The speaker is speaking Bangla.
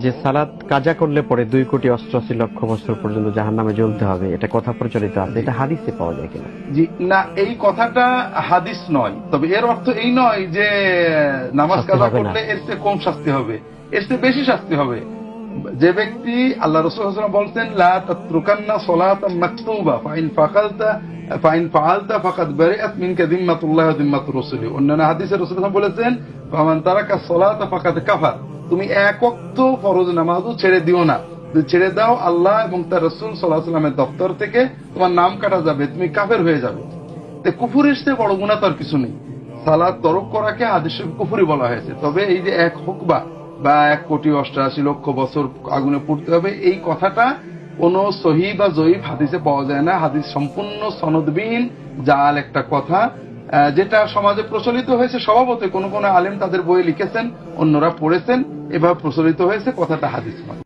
যে সালাত কাজা করলে পরে 2,88,00,000 লক্ষ বছর পর্যন্ত জাহান্নামে জ্বলতে হবে, এটা কথা প্রচলিত আছে, এটা হাদিসে পাওয়া যায় কিনা? জি না, এই কথাটা হাদিস নয়। তবে এর অর্থ এই নয় যে নামাজ শাস্তি কাজা হবে না। করলে এর চেয়ে কম শাস্তি হবে, এর চেয়ে বেশি শাস্তি হবে। যে ব্যক্তি, আল্লাহ রাসূল সাল্লাল্লাহু আলাইহি ওয়াসাল্লাম বলতেন, লা তাতরুকান্না সালাতান মাকতুবা ফাইন ফাআলতা ফাকাদ বারিআত মিনকা যিম্মাতুল্লাহ ওয়া যিম্মাতুর রাসূলি। অন্যান্য হাদিসে রাসূল সাল্লাল্লাহু আলাইহি ওয়াসাল্লাম বলেছেন, ফামান তারাকা সালাতা ফাকাদ কাফার। তুমি এক ওয়াক্ত ফরজ নামাজও ছেড়ে দিও না। ছেড়ে দাও, আল্লাহ এবং তার রাসূল সাল্লাল্লাহু আলাইহি ওয়াসাল্লামের দপ্তর থেকে তোমার নাম কাটা যাবে, তুমি কাফের হয়ে যাবে। তো কুফরের চেয়ে বড় গুনাহ তো আর কিছু নেই। সালাত তরক করাকে হাদিসে কুফরি বলা হয়েছে। তবে এই যে 1 হুকবা বা 1,88,00,000 বছর আগুনে পুড়তে হবে, এই কথাটা কোন সহিহ বা জয়ীফ হাদিসে পাওয়া যায় না। হাদিস সম্পূর্ণ সনদবিহীন জাল একটা কথা, যেটা সমাজে প্রচলিত হয়েছে স্বভাবতই। কোন কোন আলেম তাদের বইয়ে লিখেছেন, অন্যরা পড়েছেন, এভাবে প্রচলিত হয়েছে, কথাটা হাদিস নয়।